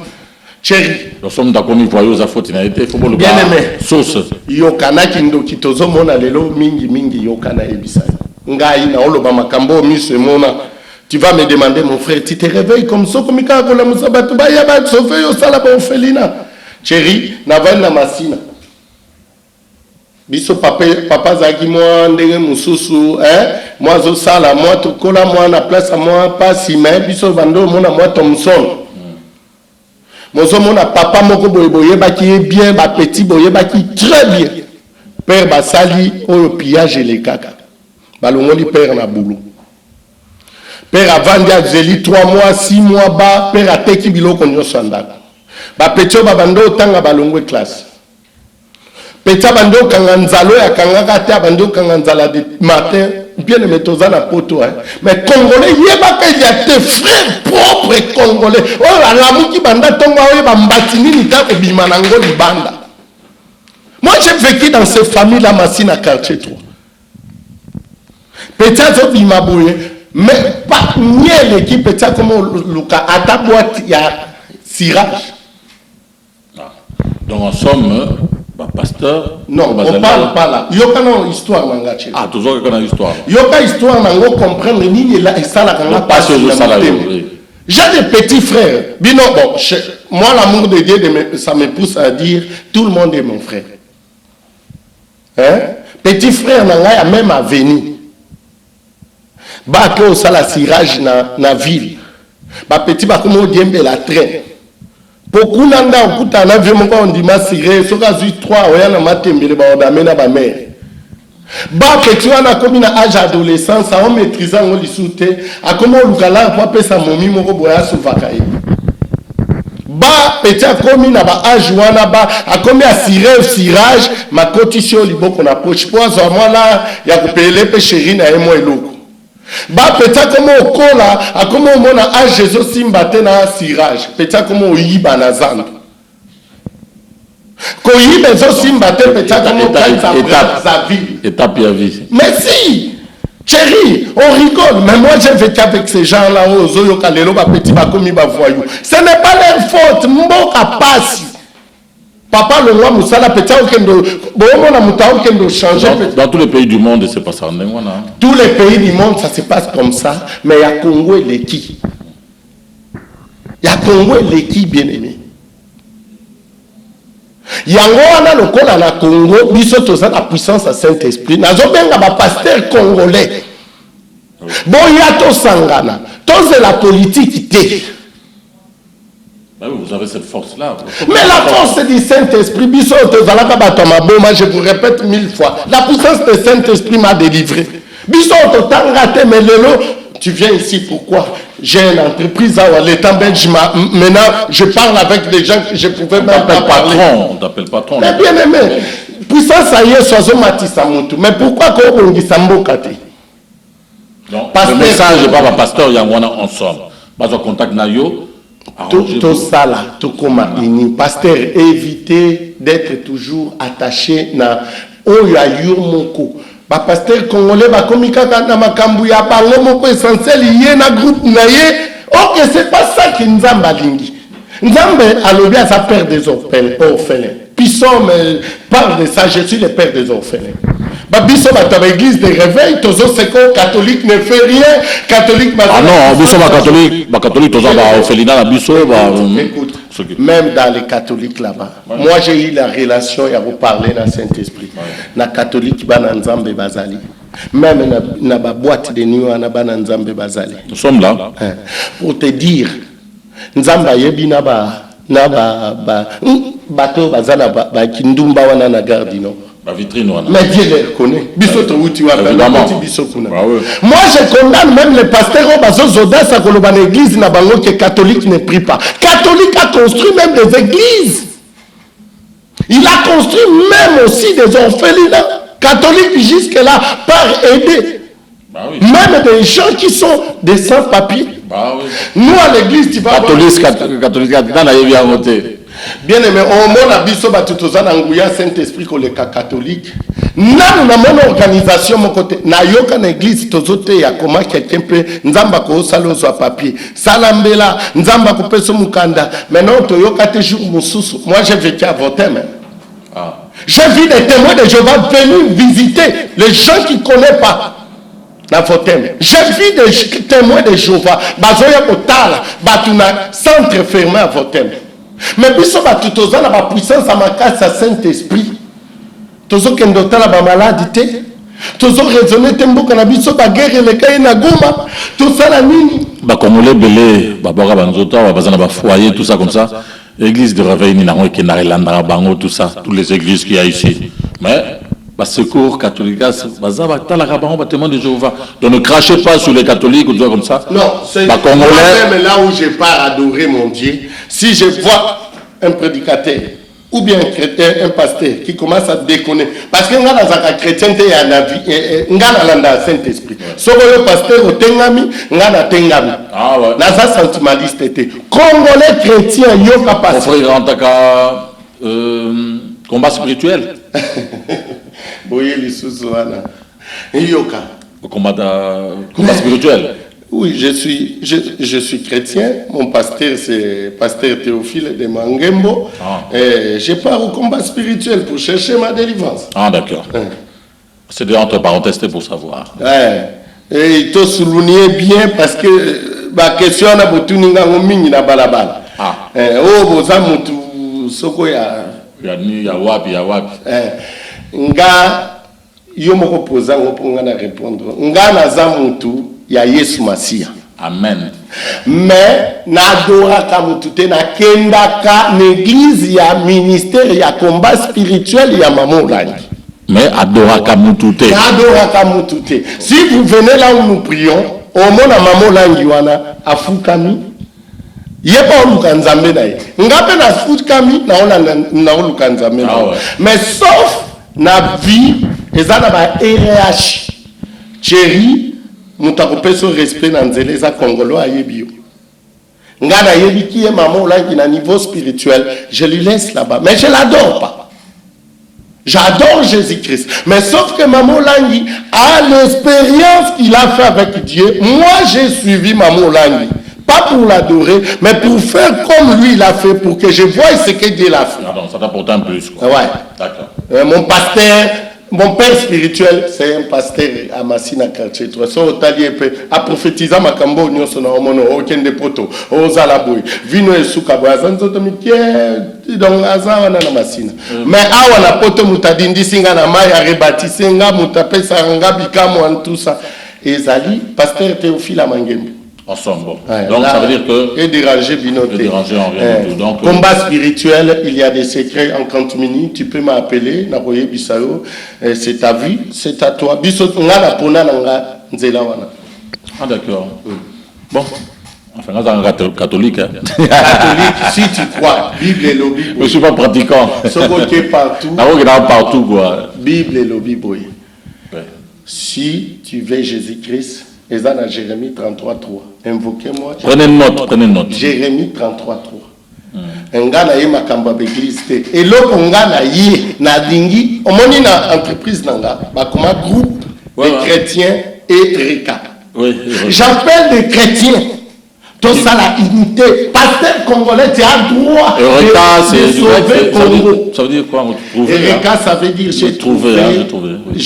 chéri
nous sommes d'accord ni voyou za faute na été faut le
bien aimé
source
yokana kindo kitozomona lelo mingi yokana ebisa ngai na oloba makambo miso mona. Tu vas me demander, mon frère, tu te réveilles comme ça, comme ça, comme ça, comme ça, chérie, naval na masina. Biso papa zaki moi ndenge mususu, moi zo sala, moi to kola moi na place à moi pas si mais biso vando mona moi Thomson. Mozo mona papa moko boyeboye baki bien, ba petit boye baki très bien. Père basali au pillage les kaka. Balongoli père na boulot. Père a vendu à Zéli 3 mois, 6 mois bas, père a teki biloko nyonso ndako. Ba petio babando tanga balongwe classe. Petia bando kanga nzalo ya kanga kate bando kanga nzala de matin bien aimé Tozana Poto, mais Congolais, il y a tes frères propres Congolais. Oh, la mouki banda tonga, oh, bambatini, nita, bimanango, banda. Moi, j'ai vécu dans ces familles-là, Massina, quartier 3. Peut-être qu'il m'a bouillé, mais pas mieux l'équipe, peut-être comme Luka, à ta boîte, il y a cirage.
Donc, en somme, pasteur.
Non, on parle pas là. Il y a une histoire, Mangache.
Ah, toujours qu'il y a une histoire.
Il y a une histoire, Mango, comprendre, ni là, et ça, là, quand on passe sur le j'ai des petits frères. Bino, bon, moi, l'amour de Dieu, ça me pousse à dire, tout le monde est mon frère. Hein? Petit frère, Nanga, même à venir. Bah, que ça, la cirage na ville. Bah, petit, bah, comme on dit, la train. Beaucoup nanda okuta na vie moko ondima sire soka zui 3 oya na matembele ba odamena ba mère ba petit wana komi na âge adolescence a on maîtriser ngo lisute akoma lukala kwa pesa momi moko boya suvaka ye ba petit akomi na ba âge wana ba akomi a cirage makoti sio liboko na poche pozo amala ya kupele pe chérie na emo eloko ba peut-être comme au cola a comme on a âge Jésus simbate na cirage peut-être comme au yiba na zando ko yiba zo simbate peut-être comme au
étape ya vie.
Mais si chérie, on rigole, mais moi j'ai vécu avec ces gens-là aux Oyo Kalelo ba petit ba komi ba voyou. Ce n'est pas leur faute, mboka passe. Papa le roi Moussala peut-être changer.
Dans tous les pays du monde, c'est pas ça.
Tous les pays du monde, ça se passe comme ça. Mais il y a Congo et l'Eki. Il y a Congo et l'Eki, bien aimé. Il y a un local à Congo, il y a la puissance à Saint-Esprit. Il y a un pasteur congolais. Bon, il y a tout Sangana. Tout c'est la politique.
Ben oui, vous avez cette force-là.
Mais la force du Saint-Esprit, moi je vous répète 1000 fois, la puissance du Saint-Esprit m'a délivré. Mais tu viens ici pourquoi? J'ai une entreprise à l'État belge. Maintenant, je parle avec des gens que je pouvais même pas parler.
On t'appelle patron.
Mais bien aimé, puissance ça y est, soit mais pourquoi qu'on dit Sambokate?
Le message n'est pas pasteur, il y a un ensemble. Pas en contact nayo.
Tout ça là, tout comme un pasteur, éviter d'être toujours attaché na oya yomoko. Ba pasteur congolais ba komika na makambu ya bango moko essentiel yé na groupe na yé. OK, c'est pas ça qui nzamba lingi. Nzambe alobi à sa père des orphelins. Pisson me parle de ça, je suis le père des orphelins. Biso ba l'église de réveil, tozo seko catholique ne fait rien, catholique
ah non, biso ba catholique tozo ba orphelinat na biso ba
écoute, même dans les catholiques là-bas. Moi j'ai eu la relation et à vous parler dans Saint-Esprit. Na catholique ba na nzambe bazali. Même na ba boîte de nuit na ba na nzambe bazali.
Nous sommes là
pour te dire nzamba yebi na ba bateau bazana ba kindumba wana na gare du Nord. Mais Dieu les connaît. Moi je condamne même les pasteurs dans l'église que catholique ne prie pas. Catholique a construit même des églises. Il a construit même aussi des orphelinats. Catholique jusque-là par aider. Même des gens qui sont des sans-papiers. Nous à l'église, tu vas
catholique,
bien aimé, on a biso batutozan anguya Saint-Esprit ko le catholique. Na mon organisation mon côté na yoka na église tozote ya comment quelqu'un peut nzamba ko salo so papier. Salambela nzamba ko peso mukanda. Maintenant to yoka te jour mususu. Moi j'ai vécu à Votem. J'ai vu des témoins de Jéhovah venir visiter les gens qui connaissent pas. Na Votem. J'ai vu des témoins de Jéhovah bazoya kotala batuna centre fermé à Votem. Mais biso ba tutoza na ba puissance à ma casse à Saint-Esprit. Tozo kendo tala ba maladie. Tozo raisonner temboka na biso ba guerre le kay na Goma. Tout ça la nini.
Ba congolais belé ba bora banzota ba bazana ba foyer tout ça comme ça. L'église de réveil ni na ngo ke na relanda bango tout ça, toutes les églises qu'il y a ici. Mais ba secours catholique baza ba tala bango ba témoin de Jéhovah. Donc ne crachez pas sur les catholiques ou tout comme ça.
Non, c'est
ba congolais
même là où je pars adorer mon Dieu. Si je vois un prédicateur ou bien un pasteur qui commence à déconner. Parce que nous avons un chrétien qui a la vie, nous avons le Saint-Esprit. Si le pasteur est tengami, nous avons tengami.
Ah ouais.
Nous avons sentimentaliste. Congolais chrétiens, ils ont capacité.
On ferait en combat spirituel.
Boye les sous-ouana. Yoka.
Combat spirituel.
Oui, je suis chrétien. Mon pasteur, c'est pasteur Théophile de Mangembo.
Ah.
Je pars au combat spirituel pour chercher ma délivrance.
Ah, d'accord. C'est entre parenthèses pour savoir.
Et il te souligne bien parce que ma question a beaucoup de na balabala.
Ah.
Oh, vous avez mutu soko ya.
Ya wapi.
Nga yo moko posa ngo nga na répondre. Nga na za mutu ya Yesu Masia.
Amen.
Mais n'adoraka mutute na kendaka l'église ya ministère ya combat spirituel ya Mamolangi.
Mais adoraka mutute.
N'adoraka mutute. Si vous venez là où nous prions, au mona Mamolangi wana afukami. Yepa oluka nzambe na ye. Ngape na afukami na oluka nzambe na. Mais sauf na vie ezana ba RH. Chéri mutakopeso respect na nzele za Congolo ayebi yo. Ngana yebi ki est maman Olangi na niveau spirituel, je lui laisse là-bas. Mais je l'adore pas. J'adore Jésus-Christ. Mais sauf que maman Olangi a l'expérience qu'il a fait avec Dieu. Moi, j'ai suivi maman Olangi. Pas pour l'adorer, mais pour faire comme lui l'a fait, pour que je voie ce que Dieu l'a fait.
Pardon, ça t'apporte un plus, quoi.
Ouais.
D'accord.
Mon pasteur, mon père spirituel, c'est un pasteur à Massina quartier. Tu vois, a prophétisé ma cambo nyo sona omono aucun de poto aux alaboui. Vino et soukabo azanzoto mikie donc azawa na Massina. Mais awa na poto mutadindi singa na maya rebâtissé nga mutapesa nga bikamo en tout ça. Ezali pasteur Théophile Mangembe.
Ensemble, bon.
Ouais,
donc
là,
ça veut dire que...
Et déranger Binoté.
Déranger en rien du tout. Donc,
combat spirituel, il y a des secrets en 30 minutes. Tu peux m'appeler, Naroye Bissao. C'est ta vie, c'est à toi. Bissot, nga pona nanga nzela wana.
Ah d'accord. Bon. Enfin, là, c'est un catholique. Hein.
Catholique, si tu crois. Bible et lobby.
Je ne suis pas pratiquant.
Ce qui est partout.
Partout, quoi.
Bible et lobby, boy.
Ouais.
Si tu veux Jésus-Christ, et ça, dans Jérémie 33.3. Invoquez-moi.
Prenez une note.
Jérémie 33.3. Un gars n'a eu ma camba d'église. Et l'autre, un gars n'a eu, n'a dingi. On m'a dit dans l'entreprise, comme un groupe de chrétiens et RECA.
Oui.
J'appelle des chrétiens. Tout ça, la unité. Pasteur congolais, tu as droit de sauver Congo.
Ça veut dire quoi?
RECA, ça veut dire j'ai trouvé
oui.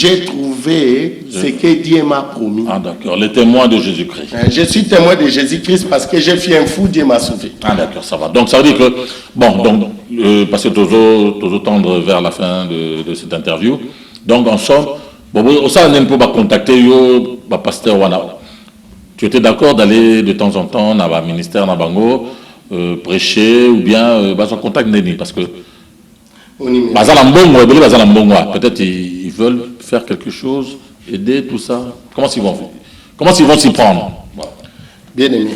ce que Dieu m'a promis.
Ah d'accord, les témoins de Jésus-Christ.
Je suis témoin de Jésus-Christ parce que j'ai fait un fou, Dieu m'a sauvé.
Ah d'accord, ça va. Donc ça veut dire que, bon, donc, parce que toujours tendre vers la fin de cette interview. Donc en somme, bon, ça on peut pas contacter yo, pasteur Wana. Tu étais d'accord d'aller de temps en temps dans le ministère dans Bango, prêcher ou bien en contact Neni parce que peut-être ils veulent faire quelque chose, aider tout ça. Comment ils vont s'y prendre?
Bien aimé,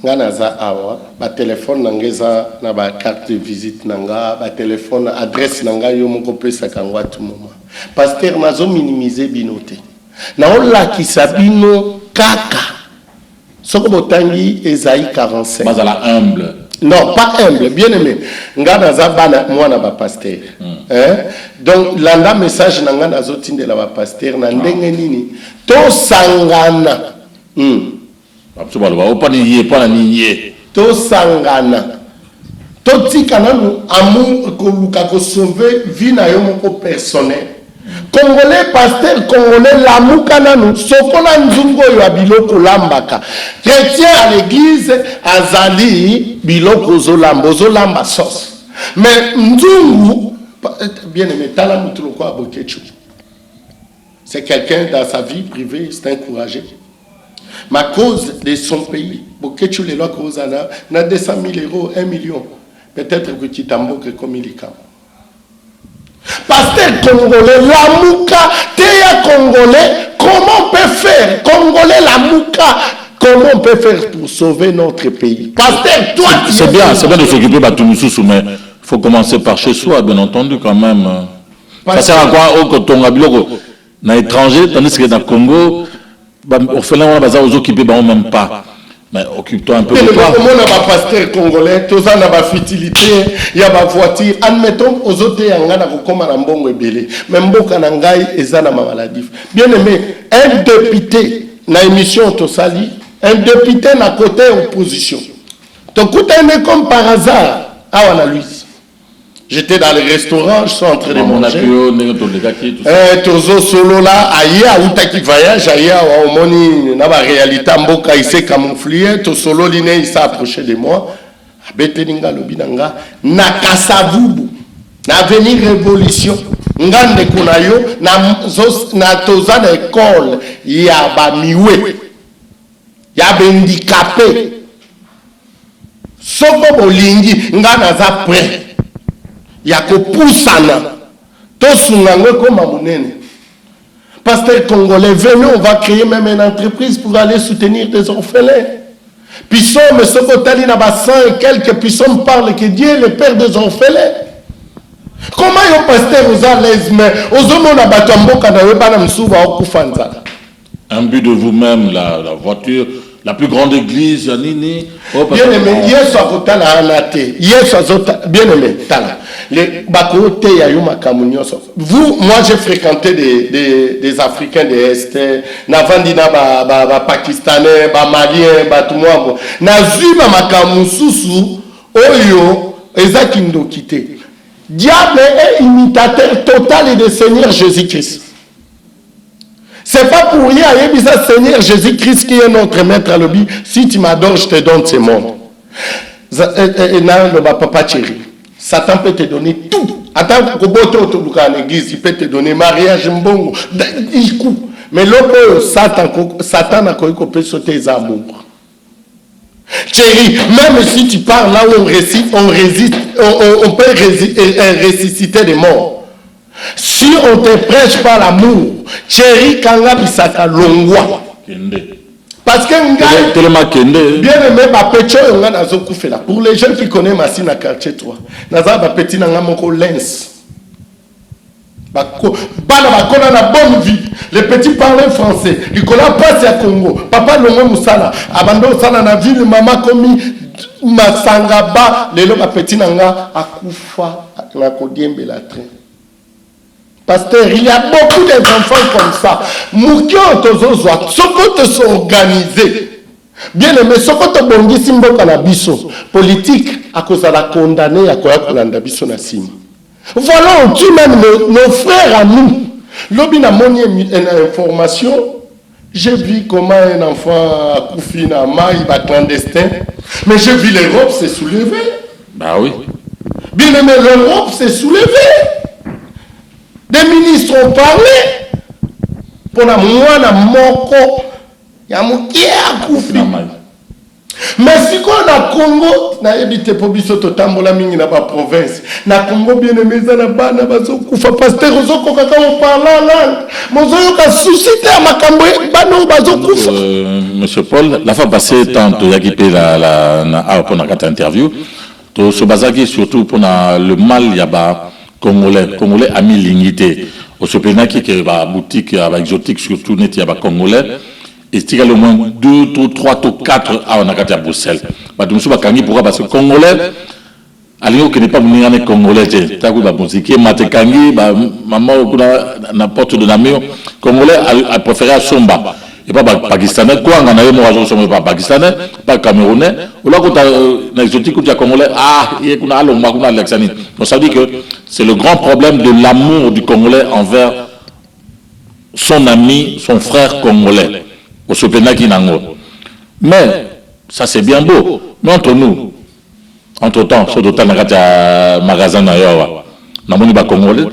nganaza awa ba téléphone nangeza na ba carte de visite nanga ba téléphone adresse nanga yo moko pesa kangwa tout moment. Pasteur nazo minimiser binote. Na ola kisabino kaka. Soko botangi Esaïe 45.
Bazala humble.
Non, pas humble, bien aimé. Nganaza bana mwana ba pasteur. Donc landa message nanga nazo tinde la ba pasteur na ndenge nini to sangana. To sangana. To tikana nu amour koluka ko sauver vie na yo moko personnel. Congolais pasteur congolais lamuka nanu sokola nzungo yo biloko lambaka. Chrétien à l'église azali biloko zolamba sauce. Mais nzungu bien aimé tala mutulo ko abokechu. C'est quelqu'un dans sa vie privée, c'est encouragé. Ma cause de son pays, Bokechu les lois cause na 200 000 euros, 1 million. Peut-être que tu t'emboques comme il est. Pasteur congolais, la mouka, Théa congolais, comment on peut faire? Congolais, la mouka, comment on peut faire pour sauver notre pays? Pasteur, toi,
c'est bien de s'occuper de tout mais faut commencer par chez soi, bien entendu, quand même. Ça sert à quoi quand on a dans l'étranger, tandis que dans le Congo, au final, on va aux occupés, même pas. Mais occupe-toi un peu de toi.
Comment on a un pasteur congolais, tous en a futilité, il y a ma voiture. Admettons, aux autres, il y a un comme un bon ébélé. Même beaucoup d'angaï et ça n'a pas maladie. Bien aimé, un député, dans l'émission Tosali, un député n'a côté opposition. Donc, on est comme par hasard, à Louise. J'étais dans les restaurants, je suis en train de manger. Tozo solo là, aïe, à Outaki voyage, aïe, au moni, na ba réalité, mboka, il s'est camouflé, to solo liné, il s'est approché de moi. Abeteninga lobinanga, na kasavubu, na venir révolution. Ngande kunayo, na toza na école, ya ba miwe, ya ba handicapé. Soko bolingi, ngana za prêt. Yako poussana tosungango comme amunene. Pasteur congolais, venez, on va créer même une entreprise pour aller soutenir des orphelins. Puis mais ce côté n'a pas 100 et quelques, puis on parle que Dieu est le père des orphelins. Comment yon pasteur aux à l'aise, mais aux hommes on a battu un bon canard, pas dans souba au kufanza.
Un but de vous-même, la voiture. La plus grande église, Yanini.
Bien aimé, Yesu akotala anate. Yesu azota, bien aimé, tala. Les bakote ya yuma kamunyoso. Vous, moi j'ai fréquenté des Africains de Est, navandi na ba Pakistanais, ba Maliens, ba tumwambo. Na zuma makamususu oyo ezaki ndokite. Diable est imitateur total de Seigneur Jésus-Christ. C'est pas pour rien, il y a Seigneur Jésus-Christ qui est notre maître à l'objet. Si tu m'adores, je te donne ce monde. Papa chéri, Satan peut te donner tout. Attends, l'église, il peut te donner mariage, mbongo, mais l'autre, Satan a connu qu'on peut sauter les amours. Chérie, même si tu pars là où on peut ressusciter les morts. Si on ne te prêche pas l'amour, chérie, kanga bisaka longwa. Parce que bien aimé, ma petite on a fait pour les jeunes qui connaissent ma sina quartier 3, naza ba petit nanga moko lens. Bana bakona na bonne vie. Les petits parlent français. Ils connaissent pas à Congo. Papa longo musala. Abando sana na ville maman komi masangaba lelo ba petit nanga akufa na kodiembe la train. Pasteur, il y a beaucoup d'enfants comme ça. Moukio tozozoa, sokoto s'organiser. Bien aimé, sokoto bongi simbo kanabiso. Politique, à cause de la condamnée, à quoi kolanda biso na sim. Voilà, on tue même nos frères à nous. Lobi na moni une information. J'ai vu comment un enfant a couffé na maï, va clandestin. Mais j'ai vu l'Europe se soulever.
Bah oui.
Bien aimé, l'Europe s'est soulevée. Des ministres ont parlé pour la moine à Moko, il y a mon qui a couffé. Mais si on a Congo, na évité pour bisoto tambola mingi na ba province. Na Congo bien aimé ça na ba na bazo kufa pasteur ozoko kaka on parle langue. Mozo ka susciter makambo ba no bazo kufa.
Monsieur Paul, la fois passée tant yakipe la pour na kata interview, to so bazaki surtout pour le mal yaba Congolais a mis l'unité. Au Sopena qui est la boutique exotique, surtout net, il y a Congolais. Et il y a au moins 2, 3, 4 à Onakati à Bruxelles. Pourquoi? Parce que Congolais, Alingo qui n'est pas venu Congolais, tu as vu la musique, Matekangi, maman, n'importe de Namio, Congolais a préféré à Somba. Et pas pakistanais, quoi, on a eu moi, pas pakistanais, pas camerounais. Ou là, quand on a exotique, quand tu as congolais, il y a un Alexandrie. Donc ça veut dire que c'est le grand problème de l'amour du Congolais envers son ami, son frère congolais, au Sopenaki Nango. Mais, ça c'est bien beau. Mais entre nous, entre-temps, sur d'autres magasin d'ailleurs, on a des Congolais,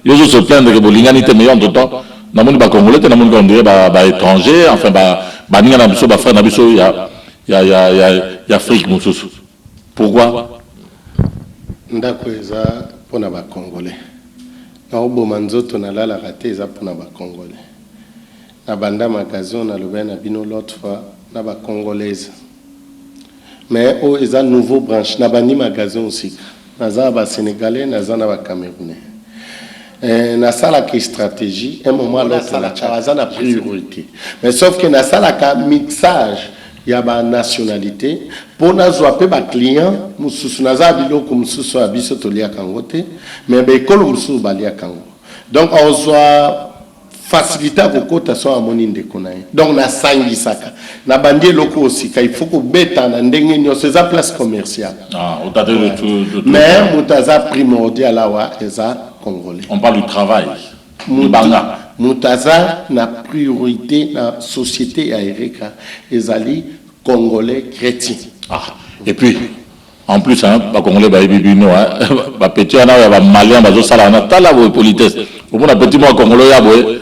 ils se plaignent de l'ingéniosité, mais entre-temps, na moni ba congolais na moni ba ndire ba étranger enfin ba ninga na biso ba frère na biso ya Afrique mususu. Pourquoi?
Ndako eza pona ba congolais na oboma nzoto na lala raté eza pona ba congolais na banda magasin na lobe na bino l'autre fois na ba congolaise mais eza nouveau branche na bani magasin aussi naza ba Sénégalais, naza na ba Camerounais. Na sala qui stratégie, un moment là ça la priorité. Mais sauf que na sala ka mixage, il y a ba nationalité pour na zoape ba client, mususu naza biloko mususu abiso tolia kangote, mais ba école mususu balia kango. Donc on doit faciliter vos cotations à mon indéconaï. Donc na sangi saka. Na bandie loko aussi, il faut que bêta na ndenge nyo c'est la place commerciale.
Ah, au tas de tout.
Mais mutaza primordial là wa eza congolais.
On parle du travail.
Mutaza na priorité na société aérika ezali congolais chrétien.
Ah, et puis en plus hein, ba congolais ba bibino hein, ba petit na ba malien ba zo sala na tala bo politesse. Au moins petit moi congolais ya boy.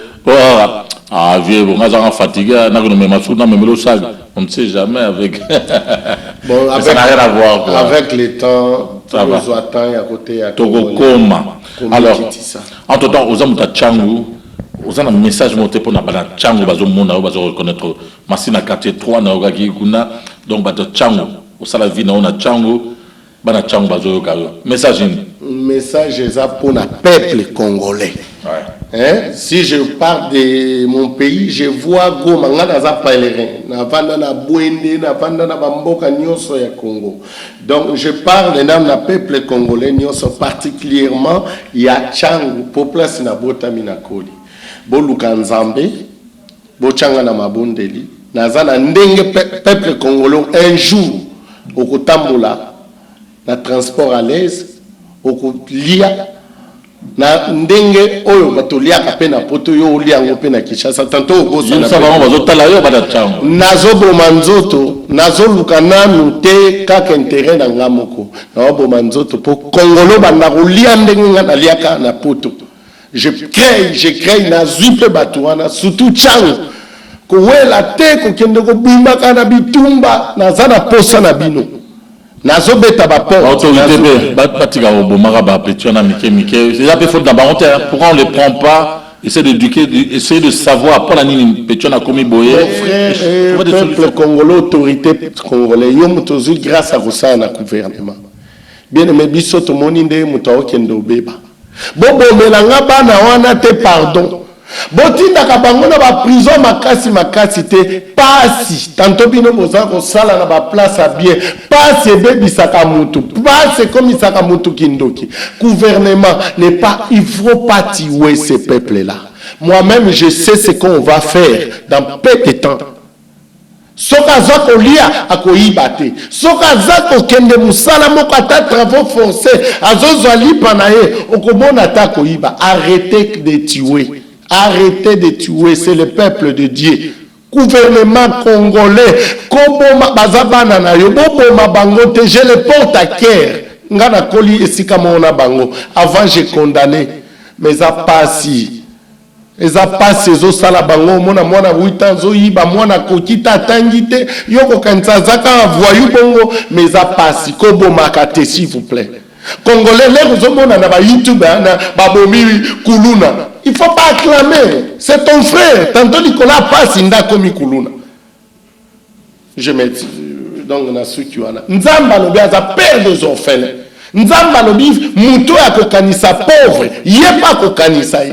Ah, vieux, bon, moi, j'en fatigué, on ne sait jamais avec.
Bon, avec,
ça n'a rien à voir. Quoi.
Avec le temps, ça va. À côté, à
alors, entre temps, aux hommes de Tchangou, aux hommes un message monté pour la Tchangou, bazo mona, bazo reconnaître, Massina quartier 3, na ogaki kuna, donc bazo Tchangou, au salavi na ona Tchangou, bana Tchangou bazo message.
Message pour le peuple congolais.
Ouais.
Hein? Si je parle de mon pays, je vois Goma, naza pèlerin, na vanda na Bwende, na vanda na Bamboka nyonso ya Congo. Donc je parle d'un peuple congolais nyonso particulièrement ya Tchangou, population na botami na koli. Bo lukanzambe, bo changa na mabondeli, naza na ndenge peuple congolais un jour okotambola na transport à l'aise, okolia na ndenge oyo batoliaka pe na poto yo oliango pe na Kinshasa tanto obosa na
sabango bazotala yo bada Tchangou
nazoboma nzoto nazoluka nanu te kaka intérêt na nga moko nazoboma nzoto po kongolo banda kolia ndenge nga naliaka na poto je crée na zwipe bato wana surtout Tchangou kowela te kokende kobimbaka na bitumba naza na posa na bino. Nazobeta ba porte
autorité batika obomaka ba petit na mike c'est là faute dans baronté pourquoi on les prend pas essayer d'éduquer essayer de savoir pour la nini petit na komi boyer
frère peuple congolais autorité congolais yo mutozu grâce à ça na gouvernement bien aimé biso to moni nde mutawo kendo beba bobo melanga bana wana te pardon botinda bango na ba prison makasi te pasi tanto bino boza ko sala na ba place à bien pasi bebisaka mutu pasi comme isaka mutu kindoki gouvernement n'est pas il faut pas tuer ces peuples là moi-même je sais ce qu'on va faire dans peu de temps soka za kolia akoyiba te soka za kokende musala moko ata travaux forcés azozwa lipa na ye okomona ta koyiba arrêtez de tuer. Arrêtez de tuer, c'est le peuple de Dieu. Gouvernement congolais, Koboma Bazabana na yo, Boboma Bangote, je le porte à cœur. Ngana Koli esika mona bango. Avant j'ai condamné, mais ça passe. Et ça passe zo sala bango mona 8 ans zo yiba mona kokita tangite yoko kanza zaka voyou bongo, mais ça passe. Koboma kate s'il vous plaît. Congolais, les gens na ba YouTube na babomi kuluna. Il faut pas acclamer. C'est ton frère. Tantôt Nicolas passe inda komi kuluna. Je me dis donc na suki wana. Nzamba lobi aza père des orphelins. Nzamba lobi muto ya kokanisa pauvre, yepa kokanisa yi.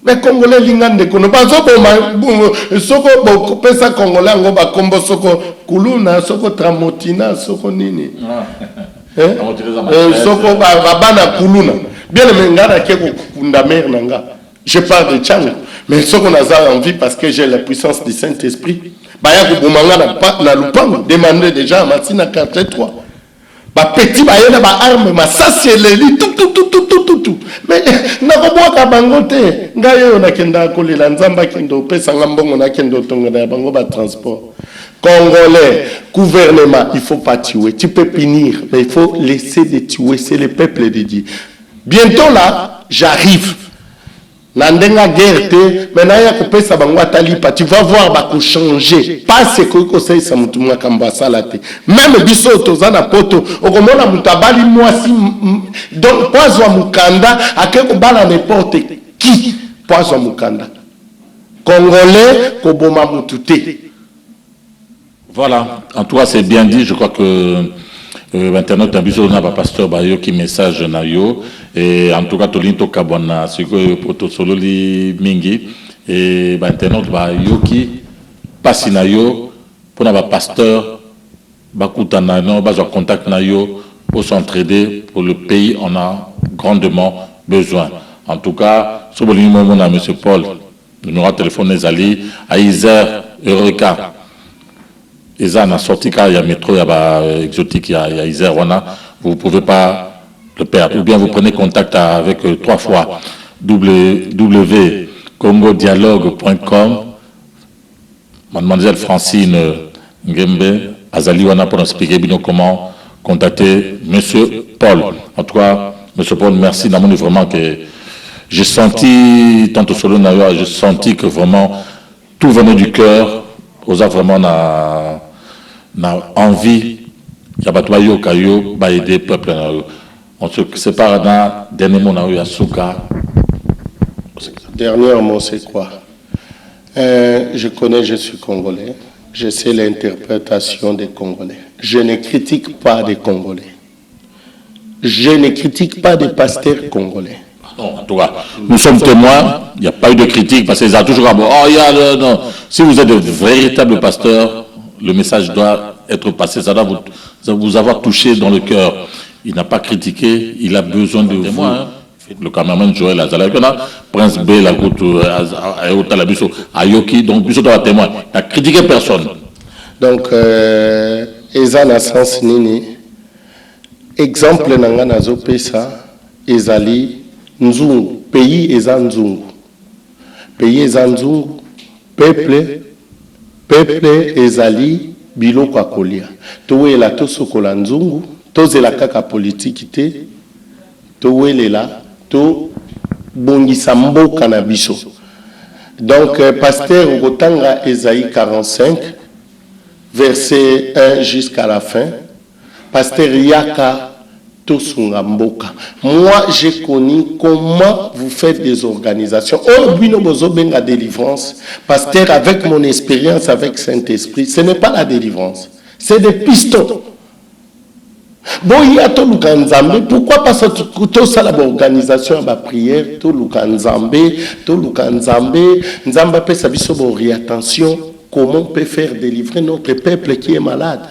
Mais Congolais lingande kono bazo boma soko boko pesa Congolais ngo ba kombo soko kuluna, soko tramotina, soko nini. Soko babana kuluna. Bien le ngana keko kunda mer nanga. Je parle de Tchangou, mais ce qu'on a envie parce que j'ai la puissance du Saint-Esprit. Baya ko bomanga na lupango demander déjà à Massina quartier 3. Ba petit bayena ba arme ma sasieleli tout. Mais na ko boka bangote ngayo na kenda ko lela nzamba kendo pesa ngambongo na kendo tonga na bango ba transport. Congolais, gouvernement, il faut pas tuer. Tu peux punir, mais il faut laisser de tuer. C'est le peuple de Dieu. Bientôt là, j'arrive. Nandenga guerre te, maintenant ya kopesa bango atalipa, tu vas voir ba ko changer. Pas ce que ko sai sa mutu mwa kamba salate. Même biso tozana poto, okomona mutabali mwasi donc poison mukanda akeko bala n'importe qui. Poison mukanda. Congolais koboma mutu te.
Voilà, en tout cas c'est bien dit, je crois que Internet abiso na ba pasteur ba yo ki message na yo et en tout cas tolinto kabona siko poto sololi mingi et ba internet ba yo ki pasi na yo pour na ba pasteur ba kutana no ba contact na yo pour s'entraider pour le pays on a grandement besoin. En tout cas sur le numéro na monsieur Paul le numéro de téléphone Ezali à Isère Eureka. Eza na sorti car il y a métro, il y a exotique, il y a Isère, vous ne pouvez pas le perdre. Ou bien vous prenez contact avec 3 fois www.congodialogue.com. Mademoiselle Francine Ngembe Azali wana pour expliquer bien comment contacter monsieur Paul. En tout cas, monsieur Paul, merci d'amour vraiment que j'ai senti tant au solo j'ai senti que vraiment tout venait du cœur. Vous avez vraiment na envie, il y a pas yo kayo, ba aider peuple. On se sépare dans dernier mot na Yasuka.
Dernier mot c'est quoi? Je connais, je suis congolais. Je sais l'interprétation des Congolais. Je ne critique pas des Congolais. Je ne critique pas des pasteurs congolais.
Non, en tout cas, nous sommes témoins, il n'y a pas eu de critique parce qu'ils ont toujours dit, oh, non. Si vous êtes de véritables pasteurs, le message doit être passé, ça doit vous avoir touché dans le cœur. Il n'a pas critiqué, il a besoin de vous. Le cameraman Joël Azala, Prince B, la goutte, Ayoki, donc Bisso doit être témoin. Il n'a critiqué personne.
Donc, Ezana Sans Nini, exemple Nangana Zopesa, Ezali, Nzungu, pays eza Nzungu. Pays eza Nzungu, peuple ezali biloko akolia. Towelela tosokola Nzungu, tozela kaka politique te, towelela to bongisa mboka na biso. Donc pasteur Ogotanga Esaïe 45 verset 1 jusqu'à la fin. Pasteur Yaka Tosunga Mboka. Moi, j'ai connu comment vous faites des organisations. Oh, Bino Bozo Benga délivrance. Pasteur, avec mon expérience avec Saint-Esprit, ce n'est pas la délivrance. C'est des pistons. Bon, il y a tout le Nzambe. Pourquoi pas ça, tout ça, l'organisation, la prière, tout le Nzambe, Nzambe peut sa vie sur attention. Comment on peut faire délivrer notre peuple qui est malade?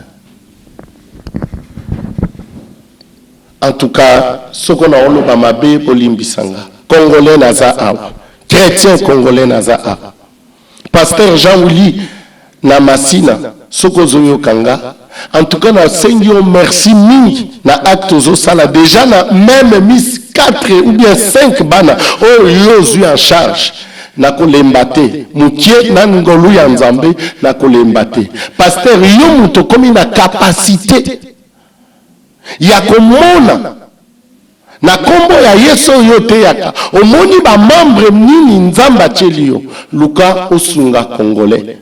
En tout cas, ce qu'on a au Bamabé, Bolimbisanga, Congolais Naza, chrétien Congolais Naza, pasteur Jean-Ouli Namassina, Sokozoyo Kanga. En tout cas, na Seigneur merci mille na acte sala déjà na même mis 4 ou bien 5 bana oh yozu en charge na kolembate mukie na ngolu ya Nzambe na kolembate pasteur yo muto komi na capacité ya komona na kombo ya Yesu yote yaka omoni ba membre nini Nzamba chelio luka osunga congolais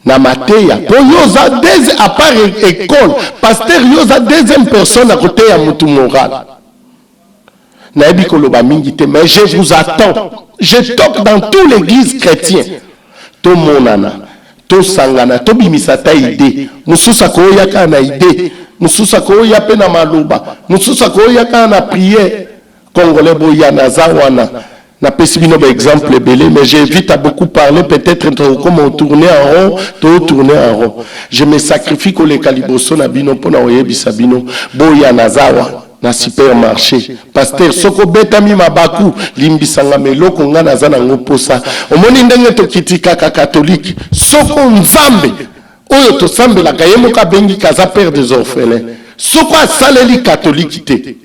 na mateya po yoza des à part école pasteur yoza deuxième personne à côté ya mutu moral na ebi koloba mingi te mais je vous attends je toque dans tous l'église chrétien to monana to sangana to bimisata idée mususa ko yaka na idée mususa ko ya pe na maloba mususa ko yaka na prière congolais boya na zawana na pesibino ba exemple belé mais j'évite à beaucoup parler peut-être comme tourner en rond je me sacrifie ko les caliboso na bino pona oyebisa bino boya na zawa na supermarché pasteur soko betami mabaku limbisanga meloko nga naza nango posa omoni ndenge tokitika ka catholique soko Nzambe oyo tosambelaka ye moko abengi kaza père des orphelins soko asaleli catholique te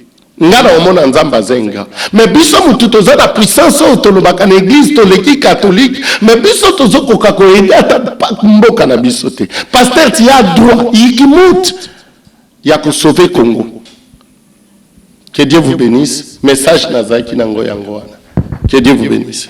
nga na omona Nzambe azenga mais biso mutu toza na puissance oyo tolobaka na église toleki catholique mais biso tozokoka koyede ata mboka na biso te pasteur ti a droit yikimut ya sauver Congo. Que Dieu vous bénisse. Message Nazaki Nango Yangoana. Que Dieu vous bénisse.